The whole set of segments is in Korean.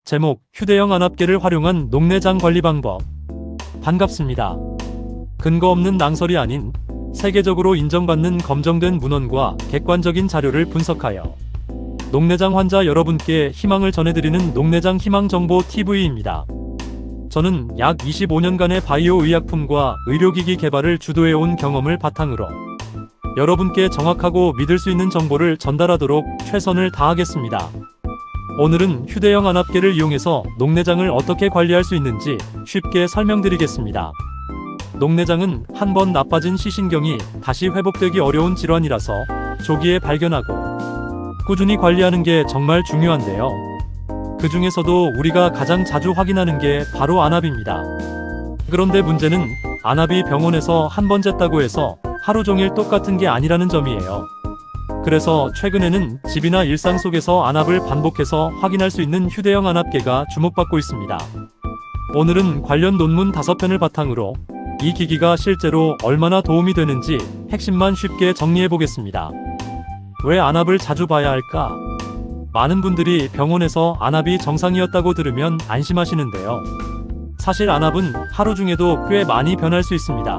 제목, 휴대용 안압계를 활용한 녹내장 관리 방법. 반갑습니다. 근거 없는 낭설이 아닌 세계적으로 인정받는 검증된 문헌과 객관적인 자료를 분석하여 녹내장 환자 여러분께 희망을 전해드리는 녹내장 희망정보 TV입니다. 저는 약 25년간의 바이오 의약품과 의료기기 개발을 주도해온 경험을 바탕으로 여러분께 정확하고 믿을 수 있는 정보를 전달하도록 최선을 다하겠습니다. 오늘은 휴대용 안압계를 이용해서 녹내장을 어떻게 관리할 수 있는지 쉽게 설명드리겠습니다. 녹내장은 한 번 나빠진 시신경이 다시 회복되기 어려운 질환이라서 조기에 발견하고 꾸준히 관리하는 게 정말 중요한데요. 그 중에서도 우리가 가장 자주 확인하는 게 바로 안압입니다. 그런데 문제는 안압이 병원에서 한 번 쟀다고 해서 하루 종일 똑같은 게 아니라는 점이에요. 그래서 최근에는 집이나 일상 속에서 안압을 반복해서 확인할 수 있는 휴대용 안압계가 주목받고 있습니다. 오늘은 관련 논문 5편을 바탕으로 이 기기가 실제로 얼마나 도움이 되는지 핵심만 쉽게 정리해 보겠습니다. 왜 안압을 자주 봐야 할까? 많은 분들이 병원에서 안압이 정상이었다고 들으면 안심하시는데요. 사실 안압은 하루 중에도 꽤 많이 변할 수 있습니다.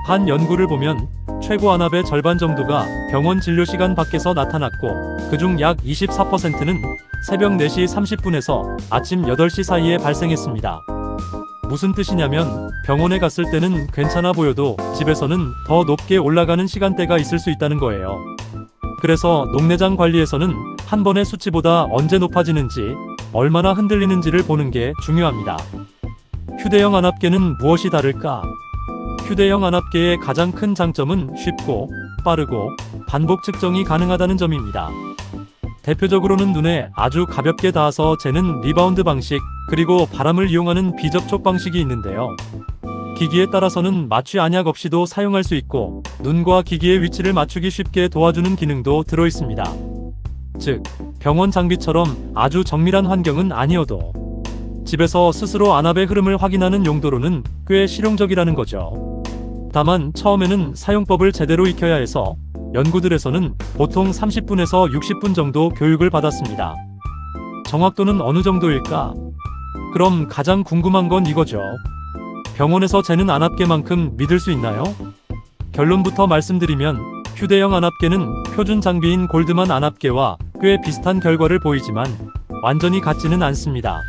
한 연구를 보면 최고 안압의 절반 정도가 병원 진료 시간 밖에서 나타났고, 그중 약 24%는 새벽 4시 30분에서 아침 8시 사이에 발생했습니다. 무슨 뜻이냐면 병원에 갔을 때는 괜찮아 보여도 집에서는 더 높게 올라가는 시간대가 있을 수 있다는 거예요. 그래서 녹내장 관리에서는 한 번의 수치보다 언제 높아지는지, 얼마나 흔들리는지를 보는 게 중요합니다. 휴대용 안압계는 무엇이 다를까? 휴대용 안압계의 가장 큰 장점은 쉽고 빠르고 반복 측정이 가능하다는 점입니다. 대표적으로는 눈에 아주 가볍게 닿아서 재는 리바운드 방식, 그리고 바람을 이용하는 비접촉 방식이 있는데요. 기기에 따라서는 마취 안약 없이도 사용할 수 있고, 눈과 기기의 위치를 맞추기 쉽게 도와주는 기능도 들어있습니다. 즉, 병원 장비처럼 아주 정밀한 환경은 아니어도 집에서 스스로 안압의 흐름을 확인하는 용도로는 꽤 실용적이라는 거죠. 다만 처음에는 사용법을 제대로 익혀야 해서 연구들에서는 보통 30분에서 60분 정도 교육을 받았습니다. 정확도는 어느 정도일까? 그럼 가장 궁금한 건 이거죠. 병원에서 재는 안압계만큼 믿을 수 있나요? 결론부터 말씀드리면 휴대용 안압계는 표준 장비인 골드만 안압계와 꽤 비슷한 결과를 보이지만 완전히 같지는 않습니다.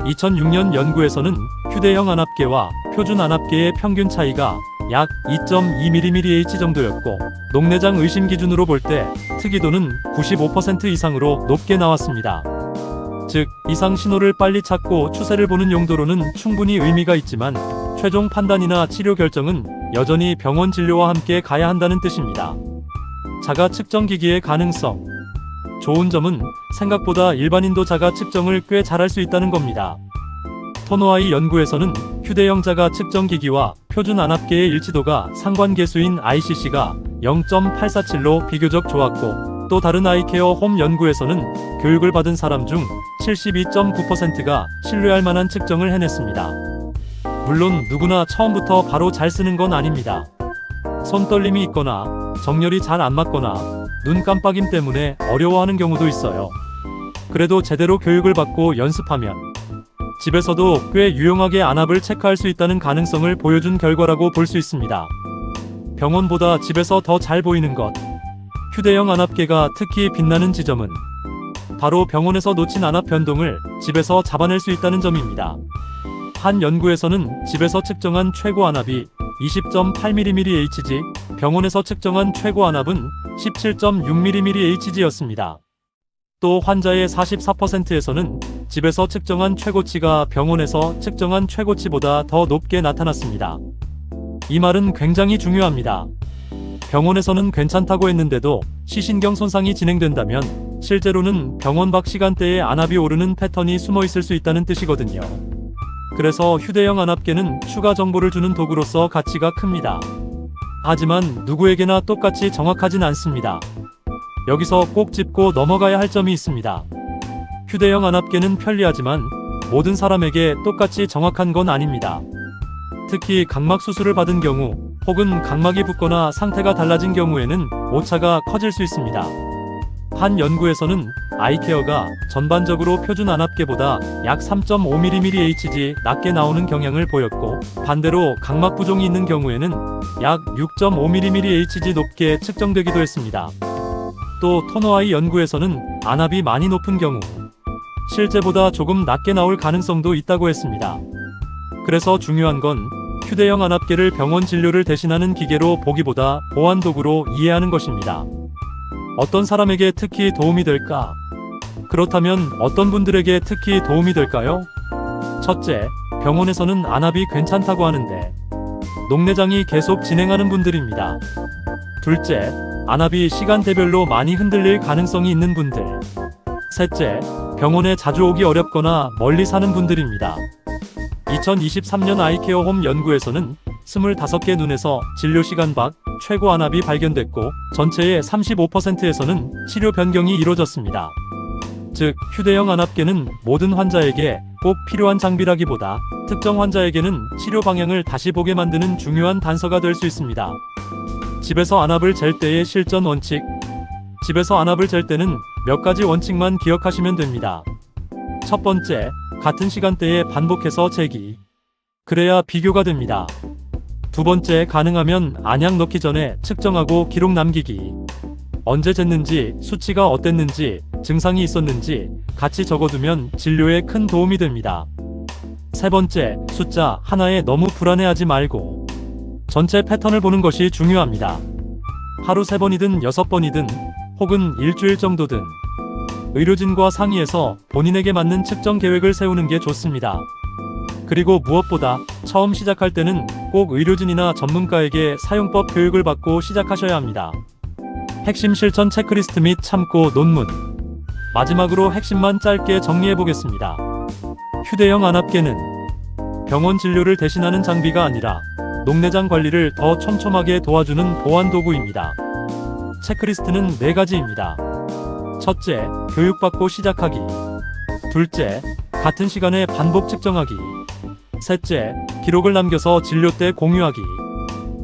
2006년 연구에서는 휴대용 안압계와 표준 안압계의 평균 차이가 약 2.2mmH 정도였고, 녹내장 의심 기준으로 볼 때 특이도는 95% 이상으로 높게 나왔습니다. 즉, 이상 신호를 빨리 찾고 추세를 보는 용도로는 충분히 의미가 있지만 최종 판단이나 치료 결정은 여전히 병원 진료와 함께 가야 한다는 뜻입니다. 자가 측정 기기의 가능성. 좋은 점은 생각보다 일반인도 자가 측정을 꽤 잘할 수 있다는 겁니다. 토노아이 연구에서는 휴대용 자가 측정 기기와 표준 안압계의 일치도가 상관계수인 ICC가 0.847로 비교적 좋았고, 또 다른 아이케어 홈 연구에서는 교육을 받은 사람 중 72.9%가 신뢰할 만한 측정을 해냈습니다. 물론 누구나 처음부터 바로 잘 쓰는 건 아닙니다. 손떨림이 있거나 정렬이 잘 안 맞거나 눈 깜빡임 때문에 어려워하는 경우도 있어요. 그래도 제대로 교육을 받고 연습하면 집에서도 꽤 유용하게 안압을 체크할 수 있다는 가능성을 보여준 결과라고 볼 수 있습니다. 병원보다 집에서 더 잘 보이는 것. 휴대용 안압계가 특히 빛나는 지점은 바로 병원에서 놓친 안압 변동을 집에서 잡아낼 수 있다는 점입니다. 한 연구에서는 집에서 측정한 최고 안압이 20.8mmHg, 병원에서 측정한 최고 안압은 17.6mmHg였습니다. 또 환자의 44%에서는 집에서 측정한 최고치가 병원에서 측정한 최고치보다 더 높게 나타났습니다. 이 말은 굉장히 중요합니다. 병원에서는 괜찮다고 했는데도 시신경 손상이 진행된다면 실제로는 병원 밖 시간대에 안압이 오르는 패턴이 숨어 있을 수 있다는 뜻이거든요. 그래서 휴대용 안압계는 추가 정보를 주는 도구로서 가치가 큽니다. 하지만 누구에게나 똑같이 정확하진 않습니다. 여기서 꼭 짚고 넘어가야 할 점이 있습니다. 휴대용 안압계는 편리하지만 모든 사람에게 똑같이 정확한 건 아닙니다. 특히 각막 수술을 받은 경우, 혹은 각막이 붓거나 상태가 달라진 경우에는 오차가 커질 수 있습니다. 한 연구에서는 아이케어가 전반적으로 표준 안압계보다 약 3.5mmHg 낮게 나오는 경향을 보였고, 반대로 각막 부종이 있는 경우에는 약 6.5mmHg 높게 측정되기도 했습니다. 또 토너아이 연구에서는 안압이 많이 높은 경우 실제보다 조금 낮게 나올 가능성도 있다고 했습니다. 그래서 중요한 건 휴대용 안압계를 병원 진료를 대신하는 기계로 보기보다 보안 도구로 이해하는 것입니다. 어떤 사람에게 특히 도움이 될까? 그렇다면 어떤 분들에게 특히 도움이 될까요? 첫째, 병원에서는 안압이 괜찮다고 하는데 녹내장이 계속 진행하는 분들입니다. 둘째, 안압이 시간대별로 많이 흔들릴 가능성이 있는 분들. 셋째, 병원에 자주 오기 어렵거나 멀리 사는 분들입니다. 2023년 아이케어 홈 연구에서는 25개 눈에서 진료시간 밖 최고 안압이 발견됐고, 전체의 35%에서는 치료 변경이 이루어졌습니다. 즉, 휴대용 안압계는 모든 환자에게 꼭 필요한 장비라기보다 특정 환자에게는 치료 방향을 다시 보게 만드는 중요한 단서가 될 수 있습니다. 집에서 안압을 잴 때의 실전 원칙. 집에서 안압을 잴 때는 몇 가지 원칙만 기억하시면 됩니다. 첫 번째, 같은 시간대에 반복해서 재기. 그래야 비교가 됩니다. 두 번째, 가능하면 안약 넣기 전에 측정하고 기록 남기기. 언제 쟀는지, 수치가 어땠는지, 증상이 있었는지 같이 적어두면 진료에 큰 도움이 됩니다. 세 번째, 숫자 하나에 너무 불안해하지 말고 전체 패턴을 보는 것이 중요합니다. 하루 3번이든 6번이든 혹은 일주일 정도든 의료진과 상의해서 본인에게 맞는 측정 계획을 세우는 게 좋습니다. 그리고 무엇보다 처음 시작할 때는 꼭 의료진이나 전문가에게 사용법 교육을 받고 시작하셔야 합니다. 핵심 실천 체크리스트 및 참고 논문. 마지막으로 핵심만 짧게 정리해 보겠습니다. 휴대용 안압계는 병원 진료를 대신하는 장비가 아니라 녹내장 관리를 더 촘촘하게 도와주는 보안 도구입니다. 체크리스트는 4가지입니다. 첫째, 교육받고 시작하기. 둘째, 같은 시간에 반복 측정하기. 셋째, 기록을 남겨서 진료 때 공유하기.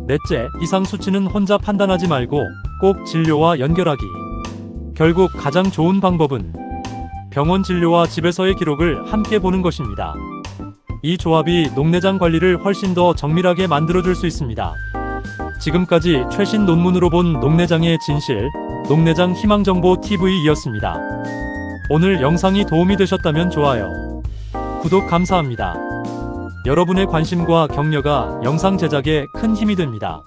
넷째, 이상 수치는 혼자 판단하지 말고 꼭 진료와 연결하기. 결국 가장 좋은 방법은 병원 진료와 집에서의 기록을 함께 보는 것입니다. 이 조합이 녹내장 관리를 훨씬 더 정밀하게 만들어줄 수 있습니다. 지금까지 최신 논문으로 본 녹내장의 진실, 녹내장 희망정보 TV이었습니다. 오늘 영상이 도움이 되셨다면 좋아요, 구독 감사합니다. 여러분의 관심과 격려가 영상 제작에 큰 힘이 됩니다.